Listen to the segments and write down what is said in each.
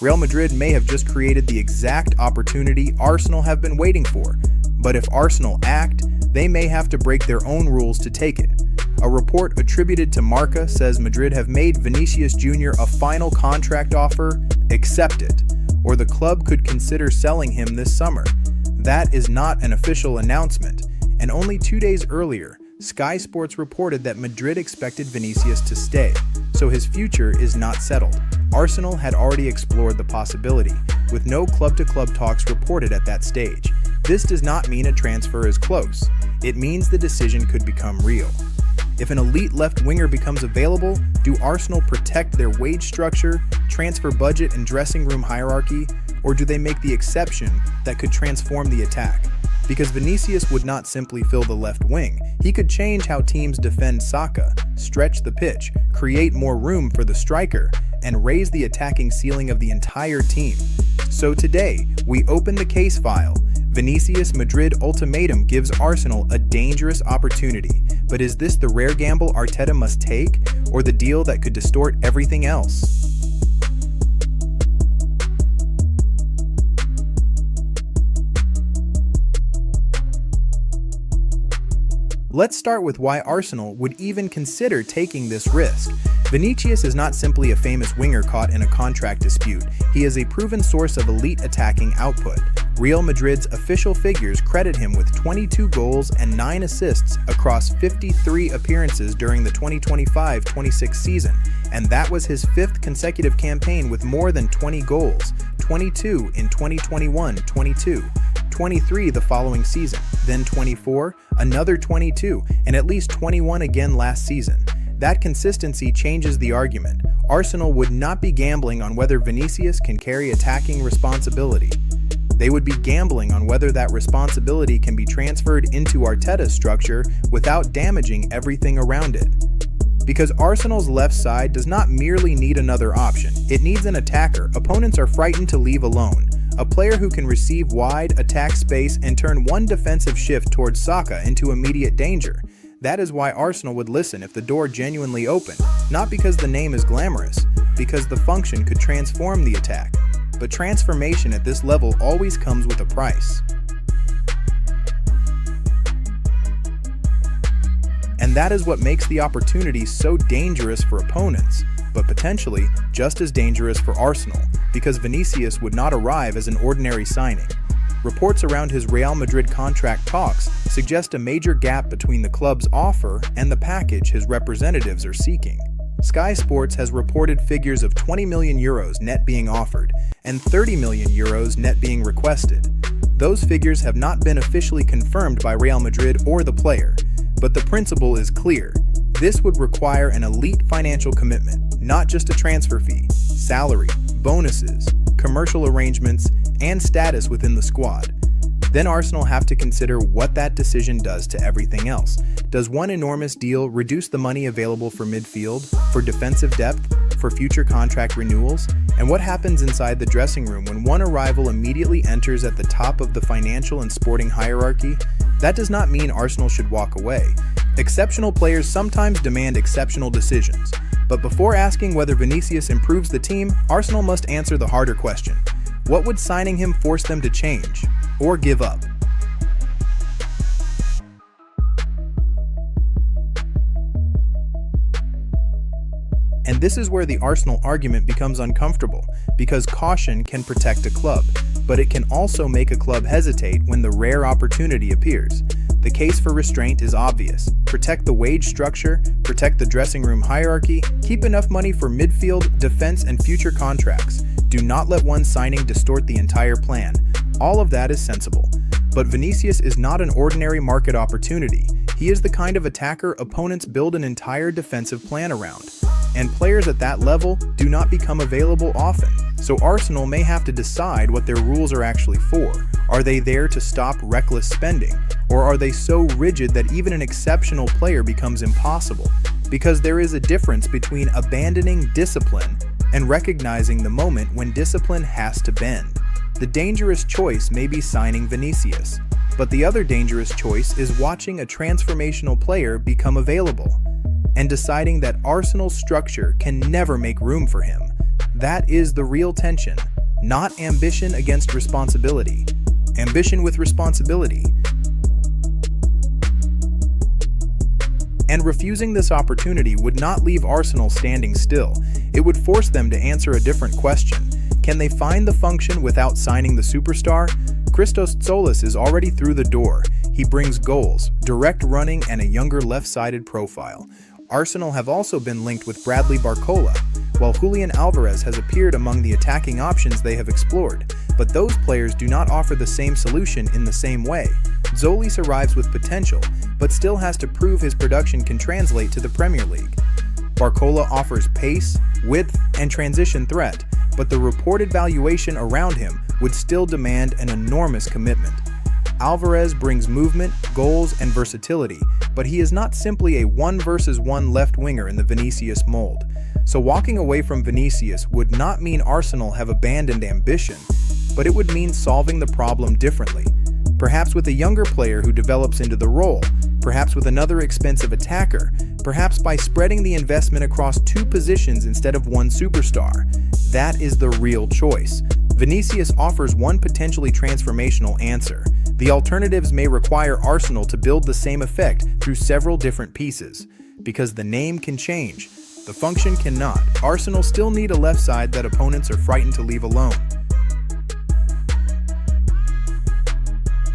Real Madrid may have just created the exact opportunity Arsenal have been waiting for, but if Arsenal act, they may have to break their own rules to take it. A report attributed to Marca says Madrid have made Vinícius Júnior a final contract offer. Accept it, or the club could consider selling him this summer. That is not an official announcement, and only 2 days earlier, Sky Sports reported that Madrid expected Vinícius to stay, so his future is not settled. Arsenal had already explored the possibility, with no club-to-club talks reported at that stage. This does not mean a transfer is close. It means the decision could become real. If an elite left winger becomes available, do Arsenal protect their wage structure, transfer budget and dressing room hierarchy, or do they make the exception that could transform the attack? Because Vinicius would not simply fill the left wing, he could change how teams defend Saka, stretch the pitch, create more room for the striker, and raise the attacking ceiling of the entire team. So today, we open the case file. Vinicius Madrid ultimatum gives Arsenal a dangerous opportunity, but is this the rare gamble Arteta must take, or the deal that could distort everything else? Let's start with why Arsenal would even consider taking this risk. Vinicius is not simply a famous winger caught in a contract dispute. He is a proven source of elite attacking output. Real Madrid's official figures credit him with 22 goals and 9 assists across 53 appearances during the 2025-26 season, and that was his 5th consecutive campaign with more than 20 goals, 22 in 2021-22. 23 the following season, then 24, another 22, and at least 21 again last season. That consistency changes the argument. Arsenal would not be gambling on whether Vinicius can carry attacking responsibility. They would be gambling on whether that responsibility can be transferred into Arteta's structure without damaging everything around it. Because Arsenal's left side does not merely need another option, it needs an attacker opponents are frightened to leave alone. A player who can receive wide, attack space, and turn one defensive shift towards Saka into immediate danger. That is why Arsenal would listen if the door genuinely opened, not because the name is glamorous, because the function could transform the attack. But transformation at this level always comes with a price. And that is what makes the opportunity so dangerous for opponents, but potentially just as dangerous for Arsenal, because Vinicius would not arrive as an ordinary signing. Reports around his Real Madrid contract talks suggest a major gap between the club's offer and the package his representatives are seeking. Sky Sports has reported figures of €20 million net being offered and €30 million net being requested. Those figures have not been officially confirmed by Real Madrid or the player, but the principle is clear. This would require an elite financial commitment, not just a transfer fee, salary, bonuses, commercial arrangements, and status within the squad. Then Arsenal have to consider what that decision does to everything else. Does one enormous deal reduce the money available for midfield, for defensive depth, for future contract renewals? And what happens inside the dressing room when one arrival immediately enters at the top of the financial and sporting hierarchy? That does not mean Arsenal should walk away. Exceptional players sometimes demand exceptional decisions. But before asking whether Vinicius improves the team, Arsenal must answer the harder question. What would signing him force them to change or give up? And this is where the Arsenal argument becomes uncomfortable, because caution can protect a club, but it can also make a club hesitate when the rare opportunity appears. The case for restraint is obvious. Protect the wage structure, protect the dressing room hierarchy, keep enough money for midfield, defense, and future contracts. Do not let one signing distort the entire plan. All of that is sensible. But Vinicius is not an ordinary market opportunity. He is the kind of attacker opponents build an entire defensive plan around. And players at that level do not become available often. So Arsenal may have to decide what their rules are actually for. Are they there to stop reckless spending? Or are they so rigid that even an exceptional player becomes impossible? Because there is a difference between abandoning discipline and recognizing the moment when discipline has to bend. The dangerous choice may be signing Vinicius, but the other dangerous choice is watching a transformational player become available and deciding that Arsenal's structure can never make room for him. That is the real tension. not ambition against responsibility. Ambition with responsibility. And refusing this opportunity would not leave Arsenal standing still. It would force them to answer a different question. Can they find the function without signing the superstar? Christos Tsolis is already through the door. He brings goals, direct running, and a younger left-sided profile. Arsenal have also been linked with Bradley Barcola, while Julian Alvarez has appeared among the attacking options they have explored. But those players do not offer the same solution in the same way. Tsolis arrives with potential, but still has to prove his production can translate to the Premier League. Barcola offers pace, width, and transition threat, but the reported valuation around him would still demand an enormous commitment. Alvarez brings movement, goals, and versatility, but he is not simply a 1-versus-1 left winger in the Vinicius mold. So walking away from Vinicius would not mean Arsenal have abandoned ambition, but it would mean solving the problem differently. Perhaps with a younger player who develops into the role, perhaps with another expensive attacker, perhaps by spreading the investment across 2 positions instead of 1 superstar. That is the real choice. Vinicius offers one potentially transformational answer. The alternatives may require Arsenal to build the same effect through several different pieces. Because the name can change, the function cannot. Arsenal still need a left side that opponents are frightened to leave alone.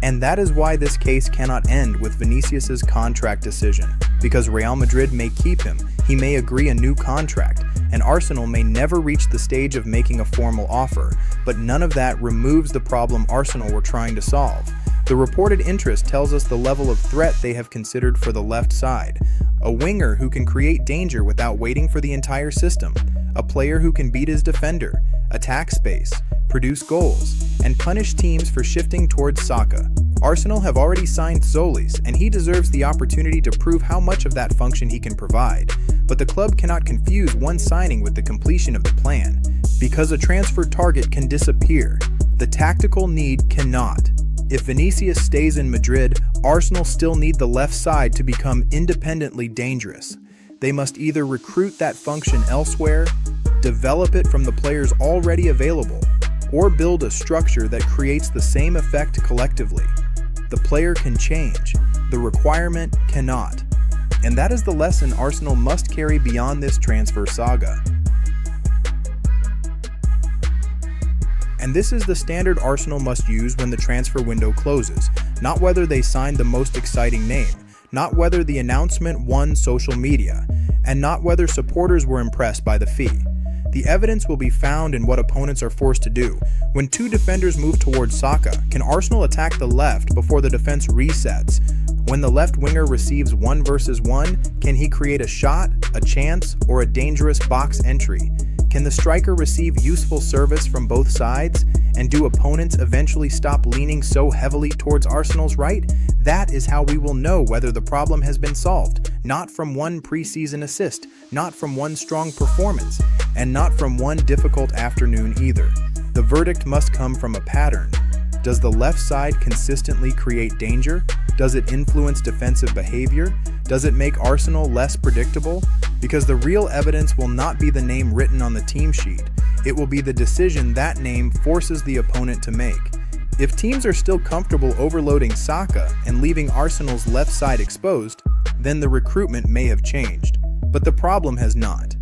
And that is why this case cannot end with Vinicius's contract decision. Because Real Madrid may keep him, he may agree a new contract, and Arsenal may never reach the stage of making a formal offer, but none of that removes the problem Arsenal were trying to solve. The reported interest tells us the level of threat they have considered for the left side. A winger who can create danger without waiting for the entire system. A player who can beat his defender, attack space, produce goals, and punish teams for shifting towards Saka. Arsenal have already signed Tsolis, and he deserves the opportunity to prove how much of that function he can provide. But the club cannot confuse one signing with the completion of the plan. Because a transfer target can disappear, the tactical need cannot. If Vinicius stays in Madrid, Arsenal still need the left side to become independently dangerous. They must either recruit that function elsewhere, develop it from the players already available, or build a structure that creates the same effect collectively. The player can change, the requirement cannot. And that is the lesson Arsenal must carry beyond this transfer saga. And this is the standard Arsenal must use when the transfer window closes, not whether they signed the most exciting name, not whether the announcement won social media, and not whether supporters were impressed by the fee. The evidence will be found in what opponents are forced to do. When 2 defenders move towards Saka, can Arsenal attack the left before the defense resets? When the left winger receives 1-versus-1, can he create a shot, a chance, or a dangerous box entry? Can the striker receive useful service from both sides? And do opponents eventually stop leaning so heavily towards Arsenal's right? That is how we will know whether the problem has been solved, not from one preseason assist, not from one strong performance, and not from one difficult afternoon either. The verdict must come from a pattern. Does the left side consistently create danger? Does it influence defensive behavior? Does it make Arsenal less predictable? Because the real evidence will not be the name written on the team sheet. It will be the decision that name forces the opponent to make. If teams are still comfortable overloading Saka and leaving Arsenal's left side exposed, then the recruitment may have changed. But the problem has not.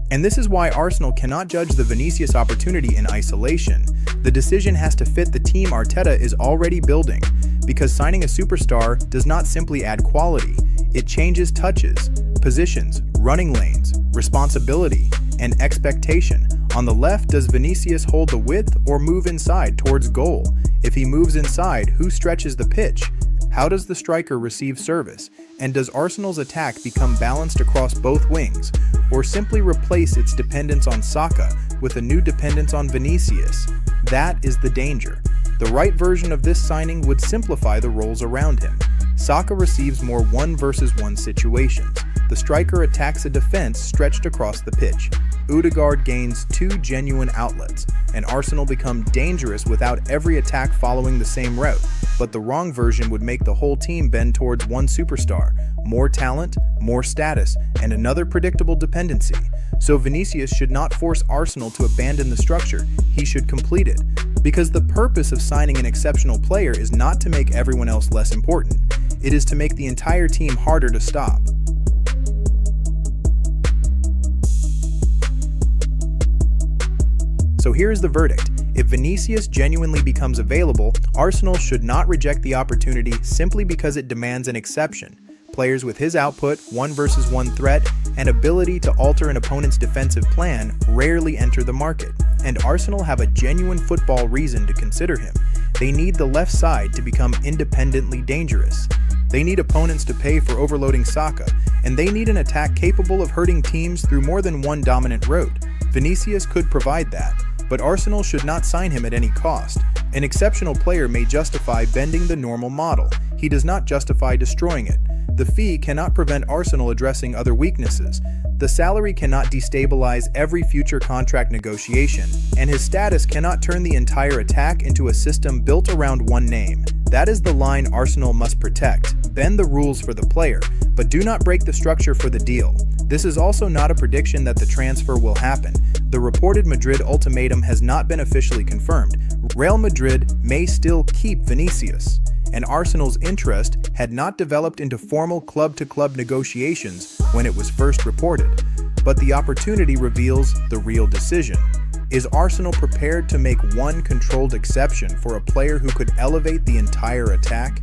And this is why Arsenal cannot judge the Vinicius opportunity in isolation. The decision has to fit the team Arteta is already building, because signing a superstar does not simply add quality. It changes touches, positions, running lanes, responsibility, and expectation. On the left, does Vinicius hold the width or move inside towards goal? If he moves inside, who stretches the pitch? How does the striker receive service? And does Arsenal's attack become balanced across both wings, or simply replace its dependence on Saka with a new dependence on Vinicius? That is the danger. The right version of this signing would simplify the roles around him. Saka receives more 1-versus-1 situations. The striker attacks a defense stretched across the pitch. Odegaard gains 2 genuine outlets, and Arsenal become dangerous without every attack following the same route. but the wrong version would make the whole team bend towards one superstar, more talent, more status, and another predictable dependency. So Vinicius should not force Arsenal to abandon the structure, he should complete it. Because the purpose of signing an exceptional player is not to make everyone else less important, it is to make the entire team harder to stop. So here's the verdict. If Vinicius genuinely becomes available, Arsenal should not reject the opportunity simply because it demands an exception. Players with his output, 1-versus-1 threat, and ability to alter an opponent's defensive plan rarely enter the market, and Arsenal have a genuine football reason to consider him. They need the left side to become independently dangerous. They need opponents to pay for overloading Saka, and they need an attack capable of hurting teams through more than one dominant route. Vinicius could provide that, but Arsenal should not sign him at any cost. An exceptional player may justify bending the normal model. He does not justify destroying it. The fee cannot prevent Arsenal addressing other weaknesses. The salary cannot destabilize every future contract negotiation, and his status cannot turn the entire attack into a system built around one name. That is the line Arsenal must protect. Bend the rules for the player, but do not break the structure for the deal. This is also not a prediction that the transfer will happen. The reported Madrid ultimatum has not been officially confirmed. Real Madrid may still keep Vinicius, and Arsenal's interest had not developed into formal club-to-club negotiations when it was first reported. But the opportunity reveals the real decision. Is Arsenal prepared to make one controlled exception for a player who could elevate the entire attack?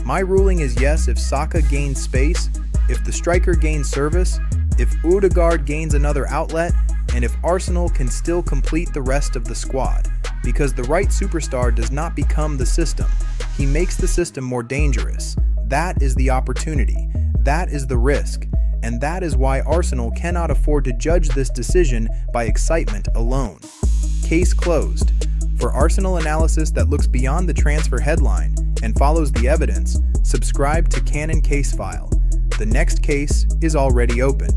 My ruling is yes if Saka gains space, if the striker gains service, if Odegaard gains another outlet, and if Arsenal can still complete the rest of the squad. Because the right superstar does not become the system, he makes the system more dangerous. That is the opportunity, that is the risk, and that is why Arsenal cannot afford to judge this decision by excitement alone. Case closed. For Arsenal analysis that looks beyond the transfer headline and follows the evidence, subscribe to Cannon Casefile. The next case is already open.